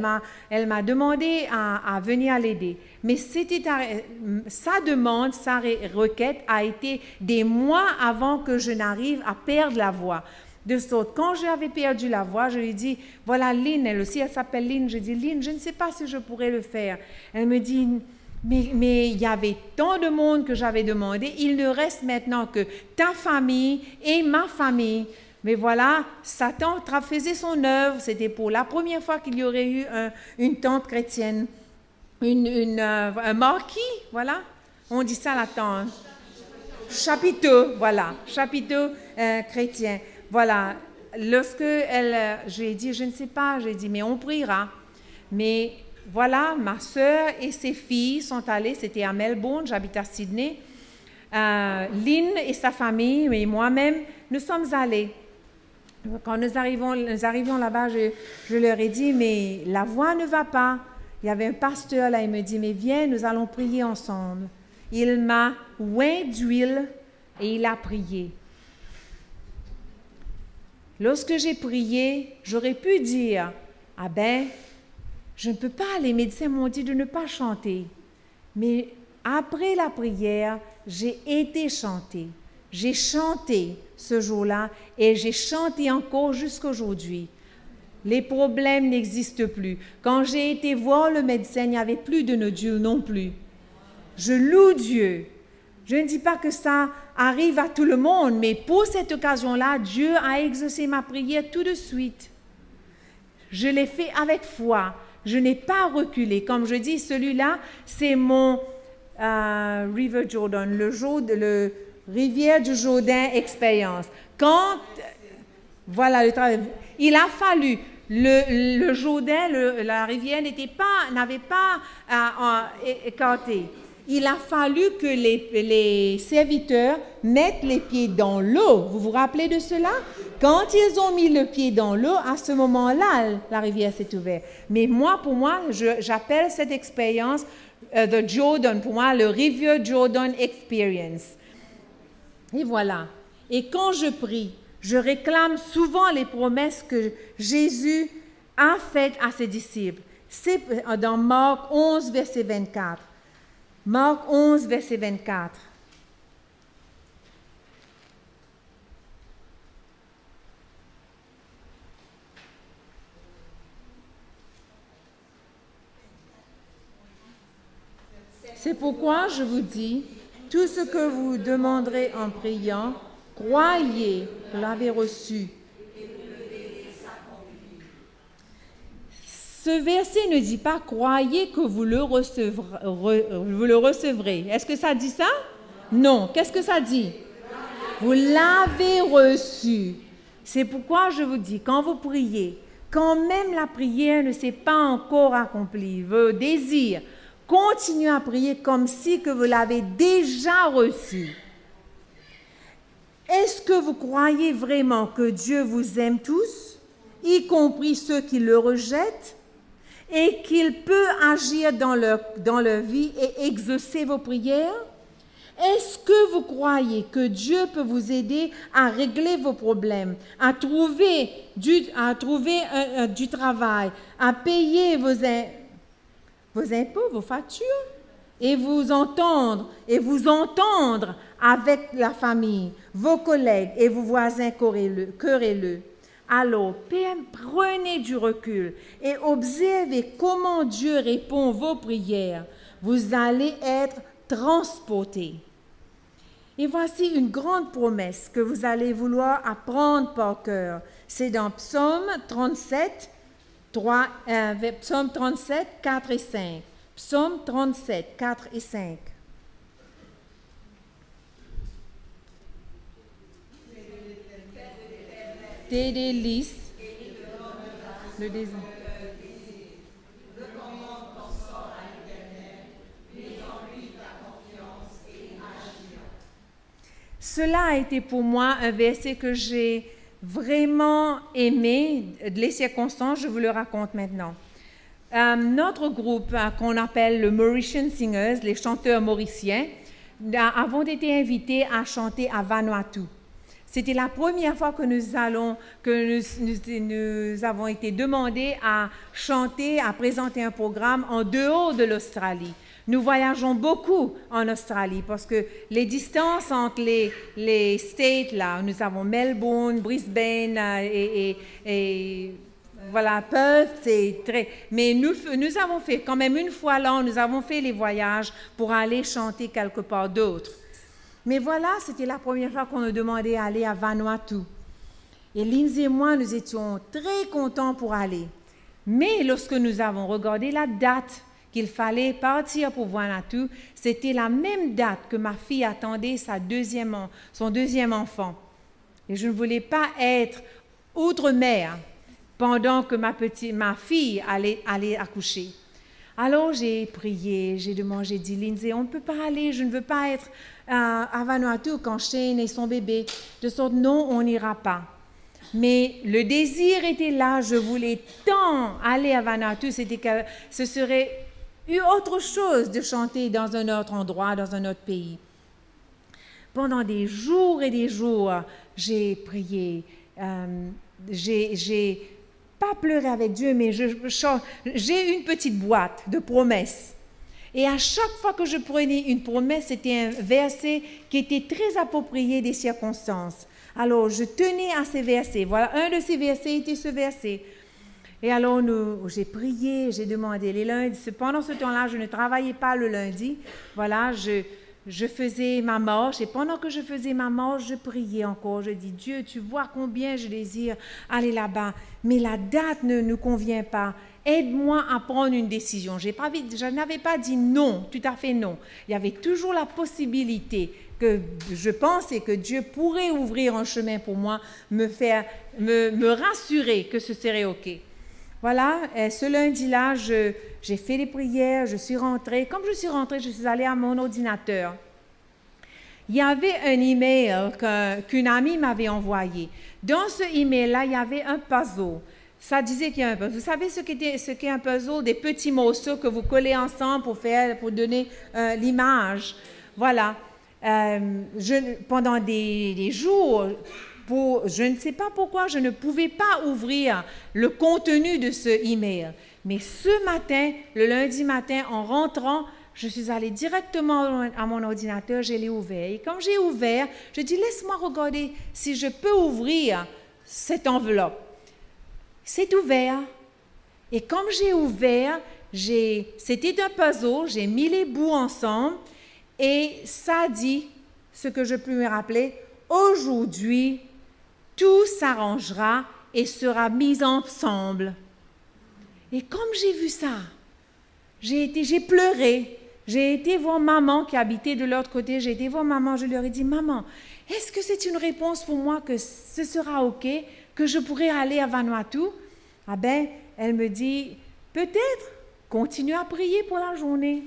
[SPEAKER 1] elle m'a demandé à venir l'aider. Mais sa demande, sa requête a été des mois avant que je n'arrive à perdre la voix. De sorte, quand j'avais perdu la voix, je lui ai dit, voilà Lynn, elle aussi, elle s'appelle Lynn. Je dis, Lynn, je ne sais pas si je pourrais le faire. Elle me dit, mais il y avait tant de monde que j'avais demandé, il ne reste maintenant que ta famille et ma famille. Mais voilà, Satan faisait son œuvre, c'était pour la première fois qu'il y aurait eu une tante chrétienne, un marquis, voilà, on dit ça la tante, chapiteau, voilà, chapiteau chrétien. Voilà, lorsque je lui ai dit, je ne sais pas, j'ai dit, mais on priera. Mais voilà, ma soeur et ses filles sont allées, c'était à Melbourne, j'habite à Sydney. Lynn et sa famille, et moi-même, nous sommes allés. Quand nous arrivions là-bas, je leur ai dit, mais la voix ne va pas. Il y avait un pasteur là, il me dit, mais viens, nous allons prier ensemble. Il m'a oint d'huile et il a prié. Lorsque j'ai prié, j'aurais pu dire, ah ben, je ne peux pas, les médecins m'ont dit de ne pas chanter. Mais après la prière, j'ai été chanter. J'ai chanté ce jour-là et j'ai chanté encore jusqu'aujourd'hui. Les problèmes n'existent plus. Quand j'ai été voir le médecin, il n'y avait plus de nodules non plus. Je loue Dieu. Je ne dis pas que ça arrive à tout le monde, mais pour cette occasion-là, Dieu a exaucé ma prière tout de suite. Je l'ai fait avec foi. Je n'ai pas reculé. Comme je dis, celui-là, c'est mon River Jordan, le Rivière du Jourdain expérience. Quand, voilà, il a fallu, le Jourdain, la rivière n'avait pas écarté. Il a fallu que les serviteurs mettent les pieds dans l'eau. Vous vous rappelez de cela? Quand ils ont mis le pied dans l'eau, à ce moment-là, la rivière s'est ouverte. Mais pour moi, j'appelle cette expérience the Jordan, pour moi, le River Jordan Experience. Et voilà. Et quand je prie, je réclame souvent les promesses que Jésus a faites à ses disciples. C'est dans Marc 11, verset 24. Marc 11, verset 24. C'est pourquoi je vous dis, tout ce que vous demanderez en priant, croyez que vous l'avez reçu. Ce verset ne dit pas « croyez que vous le recevrez ». Est-ce que ça dit ça? Non. Qu'est-ce que ça dit? Vous l'avez reçu. C'est pourquoi je vous dis, quand vous priez, quand même la prière ne s'est pas encore accomplie, vos désirs, continuez à prier comme si que vous l'avez déjà reçu. Est-ce que vous croyez vraiment que Dieu vous aime tous, y compris ceux qui le rejettent, et qu'il peut agir dans leur vie et exaucer vos prières? Est-ce que vous croyez que Dieu peut vous aider à régler vos problèmes, à trouver du travail, à payer vos impôts, vos factures, et vous entendre avec la famille, vos collègues et vos voisins querelleux? Alors, prenez du recul et observez comment Dieu répond vos prières. Vous allez être transportés. Et voici une grande promesse que vous allez vouloir apprendre par cœur. C'est dans Psaume 37, 4 et 5. Psaume 37, 4 et 5. Tes délices, le désir. Cela a été pour moi un verset que j'ai vraiment aimé. Les circonstances, je vous le raconte maintenant. Notre groupe qu'on appelle le Mauritian Singers, les chanteurs mauriciens, avons été invités à chanter à Vanuatu. C'était la première fois que nous avons été demandés à chanter, à présenter un programme en dehors de l'Australie. Nous voyageons beaucoup en Australie parce que les distances entre les states, là, nous avons Melbourne, Brisbane et voilà, Perth, c'est très... Mais nous avons fait, quand même une fois l'an, nous avons fait les voyages pour aller chanter quelque part d'autre. Mais voilà, c'était la première fois qu'on nous demandait d'aller à Vanuatu. Et Lindsay et moi, nous étions très contents pour aller. Mais lorsque nous avons regardé la date qu'il fallait partir pour Vanuatu, c'était la même date que ma fille attendait son deuxième enfant. Et je ne voulais pas être outre-mer pendant que ma fille allait accoucher. Alors j'ai prié, j'ai dit, Lindsay, on ne peut pas aller, je ne veux pas être à Vanuatu quand Shane et son bébé. De sorte, non, on n'ira pas. Mais le désir était là, je voulais tant aller à Vanuatu, c'était que ce serait autre chose de chanter dans un autre endroit, dans un autre pays. Pendant des jours et des jours, j'ai prié, j'ai pas pleuré avec Dieu, mais j'ai une petite boîte de promesses. Et à chaque fois que je prenais une promesse, c'était un verset qui était très approprié des circonstances. Alors, je tenais à ces versets. Voilà, un de ces versets était ce verset. Et alors, j'ai prié, j'ai demandé les lundis. Pendant ce temps-là, je ne travaillais pas le lundi. Voilà, je faisais ma marche. Et pendant que je faisais ma marche, je priais encore. Je dis, Dieu, tu vois combien je désire aller là-bas. Mais la date ne nous convient pas. Aide-moi à prendre une décision. Je n'avais pas dit non, tout à fait non. Il y avait toujours la possibilité que je pensais que Dieu pourrait ouvrir un chemin pour moi, me rassurer que ce serait OK. Voilà, ce lundi-là, j'ai fait les prières, je suis rentrée. Comme je suis rentrée, je suis allée à mon ordinateur. Il y avait un email qu'une amie m'avait envoyé. Dans ce email-là, il y avait un puzzle. Ça disait qu'il y a un puzzle. Vous savez ce qu'est un puzzle? Des petits morceaux que vous collez ensemble pour donner l'image. Voilà. Pendant des jours, je ne sais pas pourquoi, je ne pouvais pas ouvrir le contenu de ce email. Mais ce matin, le lundi matin, en rentrant, je suis allée directement à mon ordinateur, je l'ai ouvert. Et quand j'ai ouvert, je dis, laisse-moi regarder si je peux ouvrir cette enveloppe. C'est ouvert. Et comme j'ai ouvert, c'était un puzzle, j'ai mis les bouts ensemble et ça dit, ce que je peux me rappeler, aujourd'hui, tout s'arrangera et sera mis ensemble. Et comme j'ai vu ça, j'ai pleuré. J'ai été voir maman qui habitait de l'autre côté. J'ai été voir maman, je leur ai dit, maman, est-ce que c'est une réponse pour moi que ce sera OK, que je pourrai aller à Vanuatu? Ah ben, elle me dit, peut-être, continue à prier pour la journée.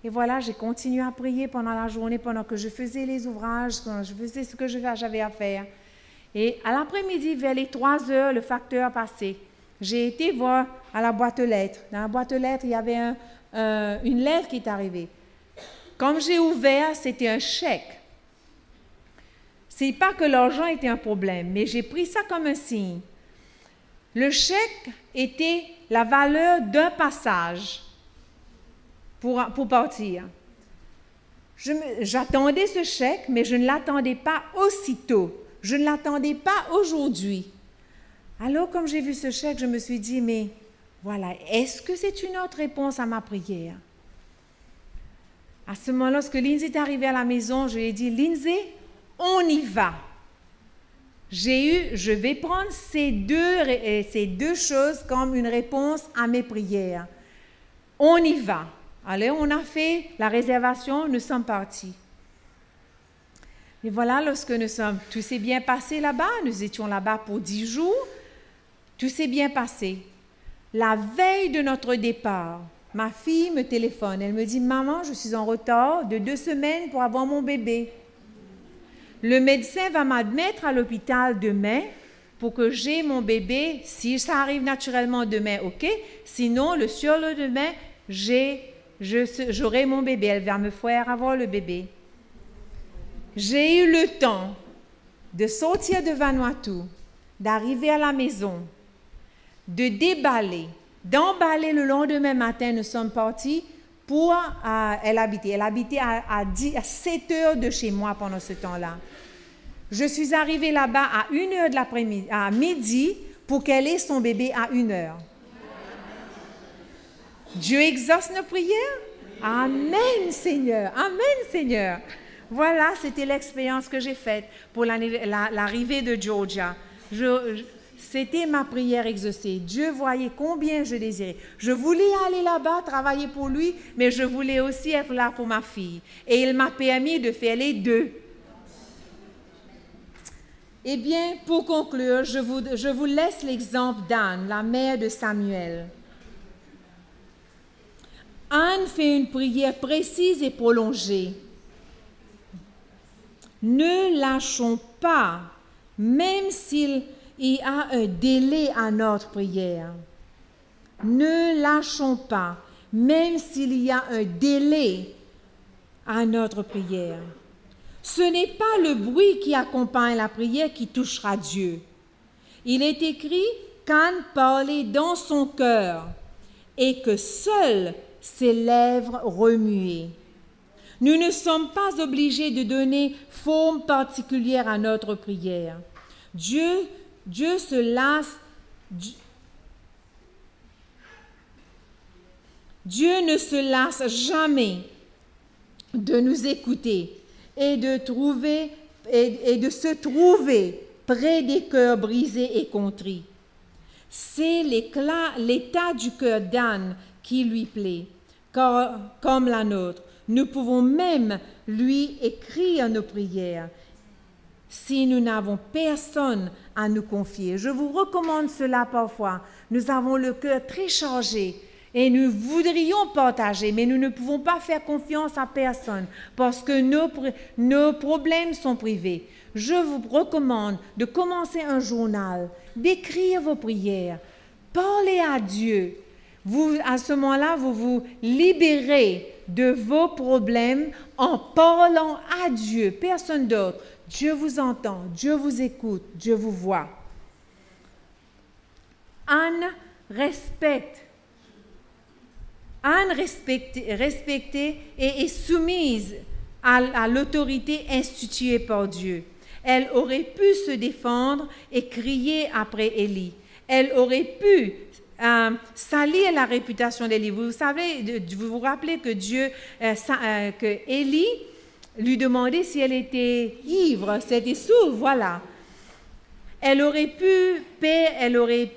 [SPEAKER 1] Et voilà, j'ai continué à prier pendant la journée, pendant que je faisais les ouvrages, quand je faisais ce que j'avais à faire. Et à l'après-midi, vers les 3 heures, le facteur a passé. J'ai été voir à la boîte aux lettres. Dans la boîte aux lettres, il y avait une lettre qui est arrivée. Comme j'ai ouvert, c'était un chèque. Ce n'est pas que l'argent était un problème, mais j'ai pris ça comme un signe. Le chèque était la valeur d'un passage pour partir. J'attendais ce chèque, mais je ne l'attendais pas aussitôt. Je ne l'attendais pas aujourd'hui. Alors, comme j'ai vu ce chèque, je me suis dit, mais voilà, est-ce que c'est une autre réponse à ma prière? À ce moment, lorsque Lindsay est arrivée à la maison, je lui ai dit, Lindsay, on y va. Je vais prendre ces deux choses comme une réponse à mes prières. On y va. Alors, on a fait la réservation, nous sommes partis. Et voilà, lorsque tout s'est bien passé là-bas, nous étions là-bas pour 10 jours, tout s'est bien passé. La veille de notre départ, ma fille me téléphone, elle me dit, maman, je suis en retard de 2 semaines pour avoir mon bébé. Le médecin va m'admettre à l'hôpital demain pour que j'aie mon bébé. Si ça arrive naturellement demain, OK. Sinon, le surlendemain, j'aurai mon bébé. Elle va me faire avoir le bébé. J'ai eu le temps de sortir de Vanuatu, d'arriver à la maison, de déballer, d'emballer le lendemain matin, nous sommes partis pour elle habitait. Elle habitait à 7 heures de chez moi pendant ce temps-là. Je suis arrivée là-bas à 1 heure de l'après-midi, à midi, pour qu'elle ait son bébé à 1 heure. Dieu exauce nos prières? Amen, Seigneur. Amen, Seigneur. Voilà, c'était l'expérience que j'ai faite pour l'arrivée de Georgia. C'était ma prière exaucée. Dieu voyait combien je désirais. Je voulais aller là-bas, travailler pour lui, mais je voulais aussi être là pour ma fille. Et il m'a permis de faire les deux. Eh bien, pour conclure, je vous laisse l'exemple d'Anne, la mère de Samuel. Anne fait une prière précise et prolongée. Ne lâchons pas, même s'il y a un délai à notre prière. Ne lâchons pas, même s'il y a un délai à notre prière. Ce n'est pas le bruit qui accompagne la prière qui touchera Dieu. Il est écrit qu'Anne parlait dans son cœur et que seules ses lèvres remuaient. Nous ne sommes pas obligés de donner forme particulière à notre prière. Dieu ne se lasse jamais de nous écouter et de se trouver près des cœurs brisés et contrits. C'est l'état du cœur d'Anne qui lui plaît, comme la nôtre. Nous pouvons même lui écrire nos prières si nous n'avons personne à nous confier. Je vous recommande cela parfois. Nous avons le cœur très chargé et nous voudrions partager, mais nous ne pouvons pas faire confiance à personne parce que nos problèmes sont privés. Je vous recommande de commencer un journal, d'écrire vos prières, parler à Dieu. À ce moment-là, vous vous libérez de vos problèmes en parlant à Dieu, personne d'autre. Dieu vous entend, Dieu vous écoute, Dieu vous voit. Anne respectée et est soumise à l'autorité instituée par Dieu. Elle aurait pu se défendre et crier après Élie. Elle aurait pu salir la réputation d'Élie. Vous savez, vous vous rappelez que que Élie lui demandait si elle était ivre, si elle était sourde, voilà. Elle aurait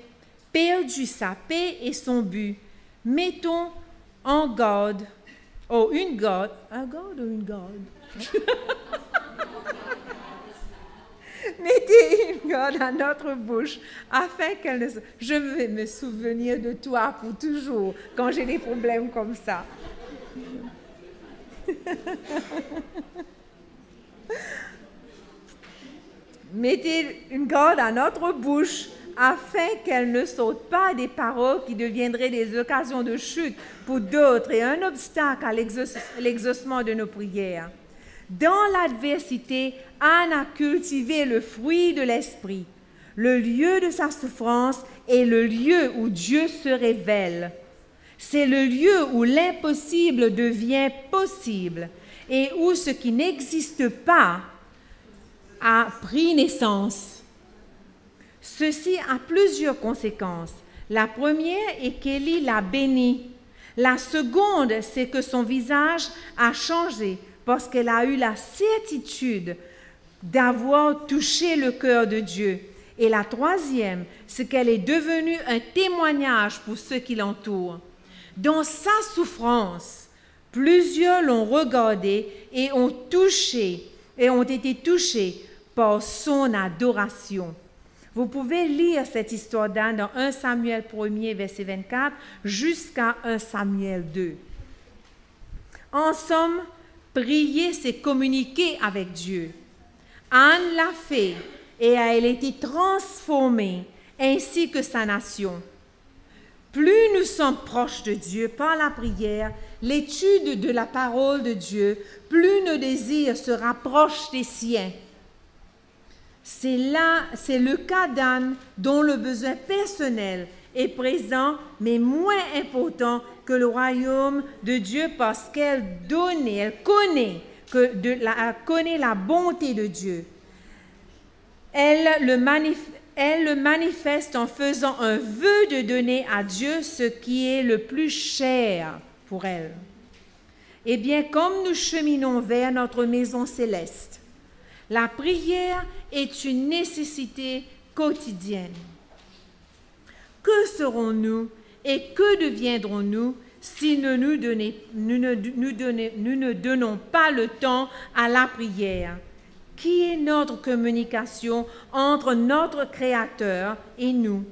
[SPEAKER 1] perdu sa paix et son but. Mettons en garde, un garde ou une garde? Mettez une garde à notre bouche afin qu'elle ne... Je vais me souvenir de toi pour toujours quand j'ai des problèmes comme ça. Mettez une garde à notre bouche afin qu'elle ne saute pas des paroles qui deviendraient des occasions de chute pour d'autres et un obstacle à l'exaucement de nos prières. Dans l'adversité, Anne a cultivé le fruit de l'esprit. Le lieu de sa souffrance est le lieu où Dieu se révèle. C'est le lieu où l'impossible devient possible et où ce qui n'existe pas a pris naissance. Ceci a plusieurs conséquences. La première est qu'Élie l'a béni. La seconde, c'est que son visage a changé parce qu'elle a eu la certitude d'avoir touché le cœur de Dieu. Et la troisième, c'est qu'elle est devenue un témoignage pour ceux qui l'entourent. Dans sa souffrance, plusieurs l'ont regardé et ont été touchés par son adoration. Vous pouvez lire cette histoire d'Anne dans 1 Samuel 1er, verset 24, jusqu'à 1 Samuel 2. En somme, prier, c'est communiquer avec Dieu. Anne l'a fait et elle a été transformée, ainsi que sa nation. Plus nous sommes proches de Dieu par la prière, l'étude de la parole de Dieu, plus nos désirs se rapprochent des siens. c'est le cas d'Anne dont le besoin personnel est présent, mais moins important que le royaume de Dieu parce qu'elle connaît la bonté de Dieu. Elle le manifeste en faisant un vœu de donner à Dieu ce qui est le plus cher pour elle. Eh bien, comme nous cheminons vers notre maison céleste, la prière est une nécessité quotidienne. Que serons-nous et que deviendrons-nous si nous ne donnons pas le temps à la prière, qui est notre communication entre notre Créateur et nous?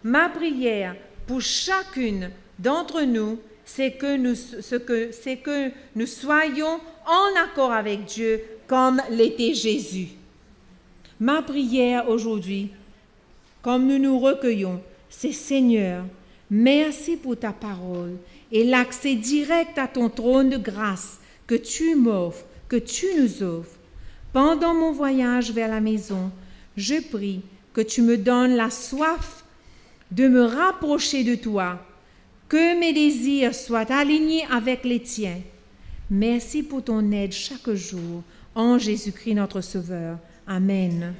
[SPEAKER 1] Ma prière pour chacune d'entre nous, c'est que nous soyons en accord avec Dieu comme l'était Jésus. Ma prière aujourd'hui, comme nous nous recueillons, c'est Seigneur, merci pour ta parole et l'accès direct à ton trône de grâce que tu m'offres, que tu nous offres. Pendant mon voyage vers la maison, je prie que tu me donnes la soif de me rapprocher de toi, que mes désirs soient alignés avec les tiens. Merci pour ton aide chaque jour. En Jésus-Christ notre Sauveur. Amen.